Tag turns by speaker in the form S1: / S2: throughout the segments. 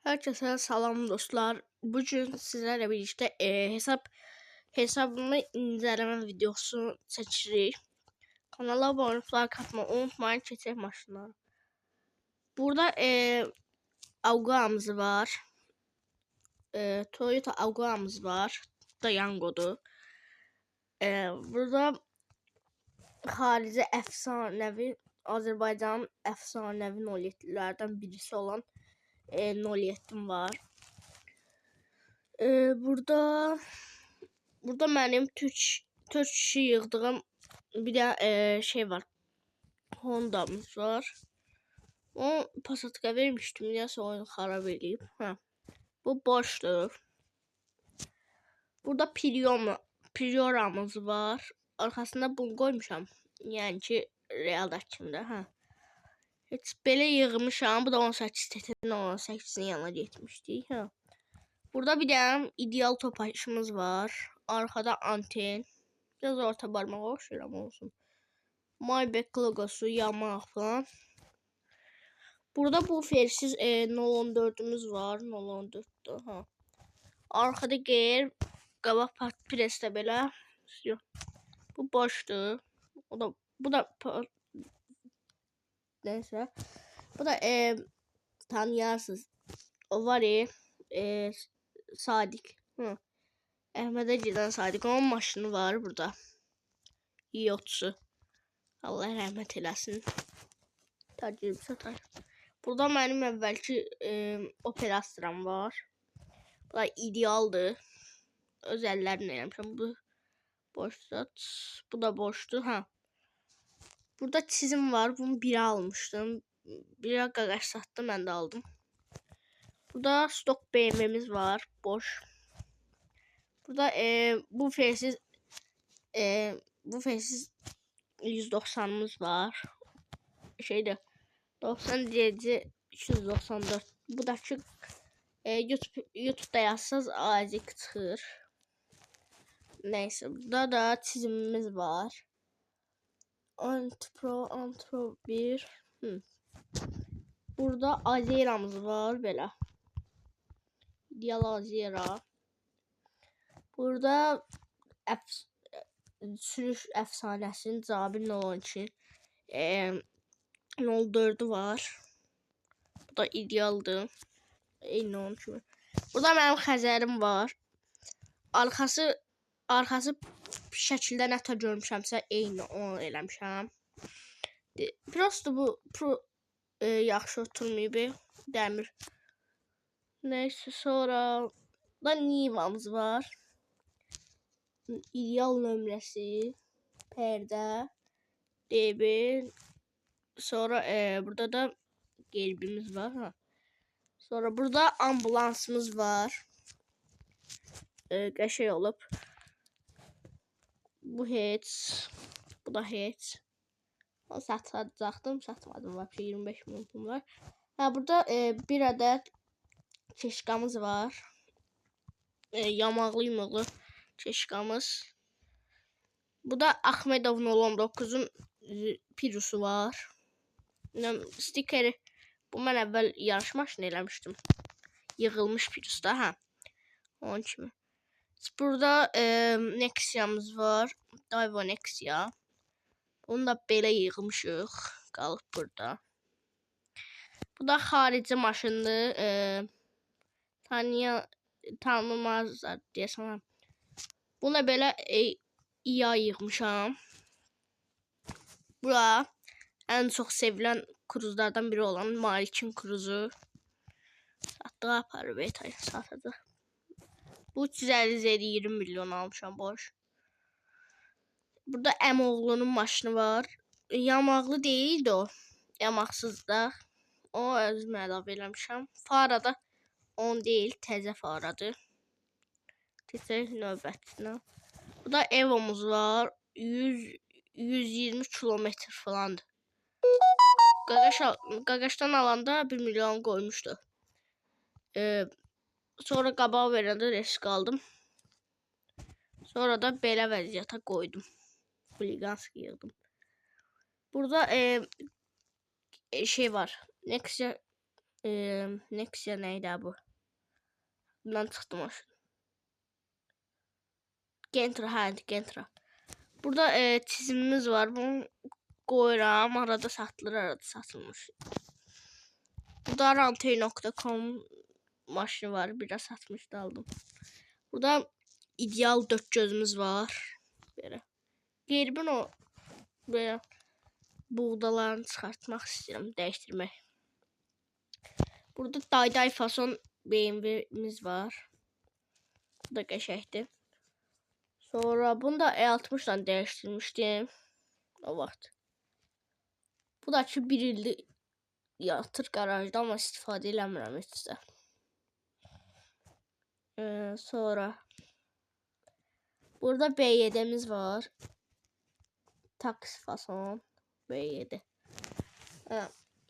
S1: Herkese salam dostlar. Bugün sizlerle birlikte hesabımı inceleme videosu seçirik. Kanala abone olup like atmayı unutmayın. Keçək maşınları. Burada Auga'mız var. Toyota Auga'mız var. Dayango'du. Burada xarici efsanevi Azərbaycanın efsanevi 07'lərdən birisi olan 07'm var. Burada benim Türk kişi yığdığım bir de şey var. Honda'mız var. O Passat'a vermiştim ya, sonra xarab edib. Bu boşdur. Burada Priora'mız var. Arkasında bunu koymuşam. Yani ki realdakında. Heç belə yığmışam. Bu da 18 TT'nin 18'in yanına getmişdik. Burada bir de ideal topaşımız var. Arkada anten. Biraz orta barmağa oxşuyur ama olsun. Maybach logosu, Yamaha falan. Burada bu fersiz 014'ümüz var. 014'dür. Arkada gear, qabaq presdə belə. Yox. Bu boşdur. Bu da neyse. Bu da tanıyarsınız. O var Sadiq. Əhmədə gedən Sadiq. Onun maşını var burada. İyotsu. Allah rəhmət eləsin. Təcrübə satar. Burada mənim əvvəlki Opel Astra'm var. Bu da idealdır. Öz əllərimlə eləmişəm. Bu boşdur. Bu da boşdur. Burada çizim var. Bunu biri almışdım. Biri qaqaş satdı. Mən də aldım. Burada stok BMW'miz var. Boş. Burada bu fersiz 190'ımız var. Şeyde 90 derece 294. Bu da ki YouTube'da yazsanız azıcık çıxır. Neyse, burada da çizimimiz var. Antro 1. Burada Azera'mız var belə. Ideal Azera. Burada sürüş efsanesinin Cabir 02 04'ü var. Bu da idealdır. Eyni onun kimi. Burada mənim Xəzərim var. Arxası şəkildə nətə görmüşəmsə eyni onu eləmişəm. Prosto bu yaxşı oturmayıb. Dəmir. Neyse, sonra da Niva'mız var. İdeal nömrəsi, pərdə, DB. Sonra burada da gerbimiz var. Sonra burada ambulansımız var. Qəşəng olub. Bu heç. Bu da heç. Satacaqdım, satmadım. Vəbşə 25 minutum var. Burada bir ədəd keşkamız var. Yamaqlı yumaqlı keşkamız. Bu da Axmedov 019'un Pirusu var. Stikeri. Bu mən əvvəl yarış maşını eləmişdim. Yığılmış Pirusda. Onun kimi. Burada Nexia'mız var. Daewoo Nexia. Onu da belə yığmışıq. Qalıb burada. Bu da xarici maşındır. Tanımazlar deyəsən. Buna belə İA yığmışam. Bura ən çox sevilən kruzlardan biri olan Malik'in kruzu. Satdığı aparıb satacaq. Bu 350 20 milyon almışam boş. Burada əmoğlunun maşını var. Yamaqlı deyildi o. Yamaqsız da. O özümə əlavə eləmişəm. Farada 10 deyil, təzə faradır. Keçək növbətinə. Bu da Evo'muz var. 120 kilometr falandır. Qaqaşdan alanda 1 milyon qoymuşdu. Sonra qabağa verəndə risk aldım. Sonra da belə vəziyyətə qoydum. Huliganski yığdım. Burada şey var. Nexia Nexia neydi bu? Bundan çıxdı maşın. Gentra, hə, Gentra. Burada çizimimiz var. Bunu qoyuram. Arada satılır, arada satılmış. Burada rantey.com maşını var. Biraz satmışdı, aldım. Burada ideal 4 gözümüz var. Böyle. Qeyribin o böyle buğdalarını çıxartmaq istəyirəm, dəyişdirmək. Burada dayday fason BMW'miz var. Bu da qəşəkdir. Sonra bunu da E60'dan dəyişdirmişdim. O vaxt. Bu da ki bir ildir yatır garajda, amma istifadə eləmirəm heç də. Sonra burada B7'miz var. Taksi fason B7.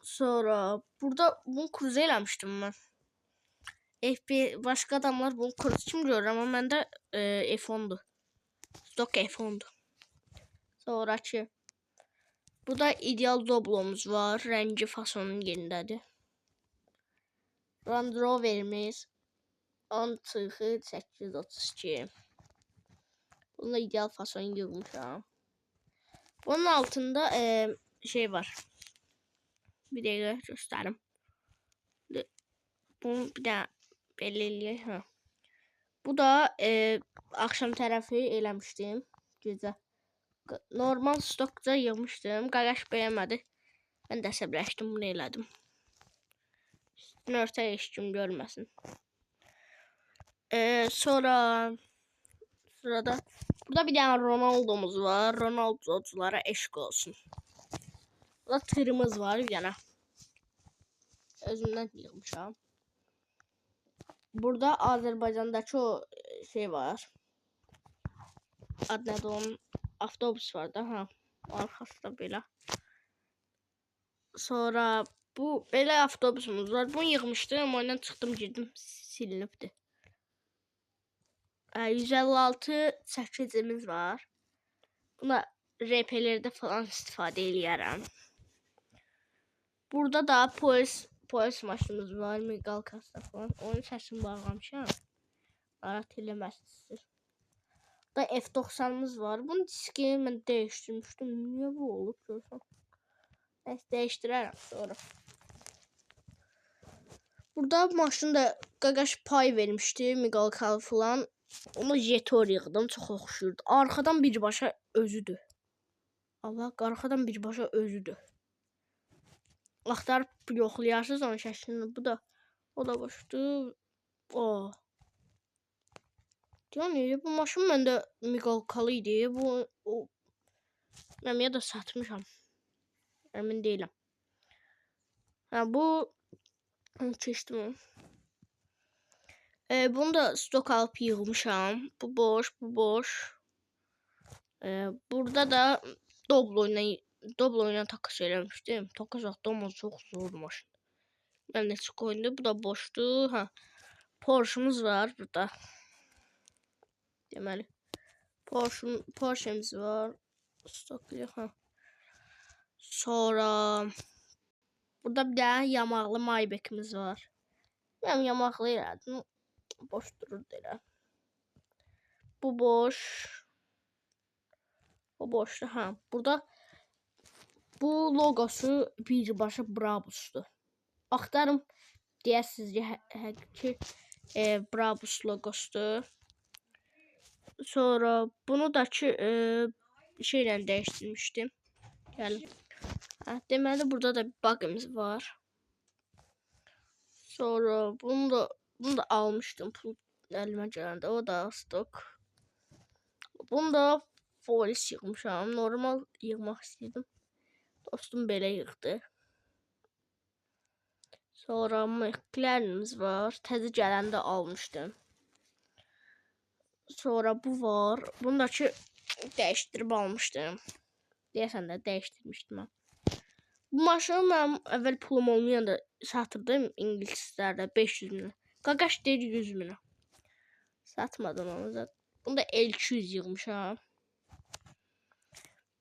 S1: Sonra burada bunu cruise eləmişdim mən. Başqa adamlar bunu cruise kim görür, amma məndə F10'dur. Stock F10'dur. Sonra ki burada ideal Doblomuz var. Rəngi fasonun yerindədir. Land Rover'imiz Antığı 832. Bununla ideal fason yığmışam. Bunun altında şey var. Bir dəqiqə göstərim. Bunu bir də belli eləyək. Bu da akşam tərəfi eləmişdim. Gecə. Normal stokda yığmışdım. Qaqaş beğenmədi. Mən də əsəbləşdim, bunu elədim. Üstünü örtək, heç kim görməsin. Sırada burada bir dənə Ronaldo'muz var. Ronaldo'culara eşq olsun. Burada tırımız var bir dənə. Özümdən yığmışam. Burada Azərbaycandakı o şey var. Adı nədir onun? Avtobus var da, ha. Arxasında belə. Sonra bu belə avtobusumuz var. Bunu yığmışdım, oyundan çıxdım, girdim, silinibdi. 156 çəkicimiz var. Buna RP'lərdə falan istifadə eləyərəm. Burada da polis maşınımız var, Migal kassa falan. Onun səsini bağlamışam. Arat eləməzsiniz. Burada F90'mız var. Bunun diskini mən dəyişdirmişdim. Niyə bu olub görsən? Nəysə, dəyişdirərəm sonra. Burada maşını da qaqaş pay vermişdi. Migal kal falan. Onu jetor yığdım. Çox oxşuyurdu. Arxadan birbaşa özüdür. Allah, arxadan birbaşa özüdür. Axtarıb yoxlayarsınız onun şəklini. Bu da o da boşdur. O. Yəni bu maşın məndə miqalkalı idi. Bu mən ya da satmışam. Əmin deyiləm. Bu keçdim. Bunu da stok alıb yığmışam. Bu boş, bu boş. Burada da Doblo ilə takas eləmişdim. Takas atdım, çox zor maşın. Mən neçə qoyundu, bu da boşdur. Ha. Porsche'muz var burada. Deməli, Porsche'miz var. Stoklayıq, ha. Sonra burada bir dənə yamaqlı Maybach'imiz var. Mən yamaqlı elədim. Boş dururdu elə. Bu boş. O boşdur, ha. Burada bu logosu birbaşa Brabus'dur. Axtarım deyəsiniz ki, Brabus logosudur. Sonra bunu da ki şeylə dəyişdirmişdim. Gəlin. Deməli burada da bir bug'imiz var. Sonra bunu da almışdım pul əlimə gələndə. O da stok. Bunu da polis yığmışam. Normal yığmaq istəyirdim. Dostum belə yığdı. Sonra McLaren'imiz var. Təzə gələndə almışdım. Sonra bu var. Bunu da ki dəyişdirib almışdım. Deyəsən də dəyişdirmişdim mən. Bu maşını mən əvvəl pulum olmayanda satırdım ingilislərdə 500 minə. Qaqaş deyir 100 minə. Satmadım onu da. Bunu da L200 yığmışam.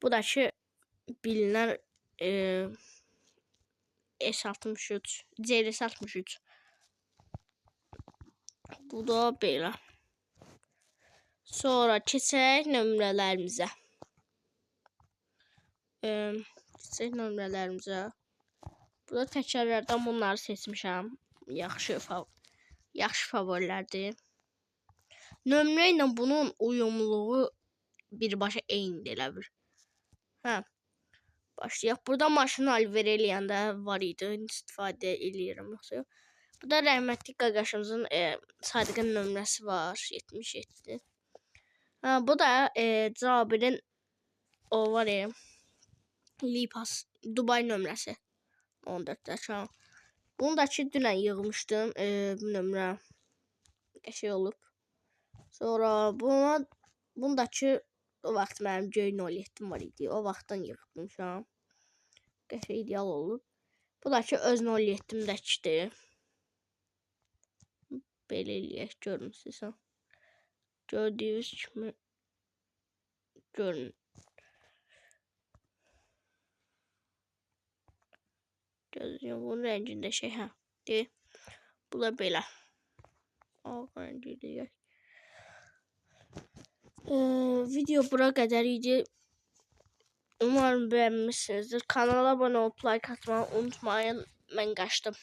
S1: Bu da ki bilinən S63, CRS63. Bu da belə. Sonra keçək nömrələrimizə. Burada təkərlərdən bunları seçmişəm. Yaxşı favorilərdir. Nömrə ilə bunun uyumluluğu birbaşa eynidir elə bir. Başlayaq. Burada maşını alver eləyəndə var idi. İstifadə eləyirəm. Burada rəhmətli qaqaşımızın Sadiqin nömrəsi var. 77. Bu da Cabirin o var ya. Lipas Dubai nömrəsi. 14-də. Bunu da ki dünən yığmışdım. Bu nömrə qəşəng olub. Sonra bunu da ki o vaxt mənim göy 07 var idi. O vaxtdan yığmışam. Qəşəng ideal olub. Bu da ki öz 07-mdəkidir. Belə eləyək, görürsünüz. Gördüyünüz kimi görün. Gözləyəm, bunun rəngində deyil. Bu da belə. Ağ rəngi deyək. Video bura qədər idi. Umarım bəyənmişsinizdir. Kanala abunə olub like atmayı unutmayın. Mən qaçdım.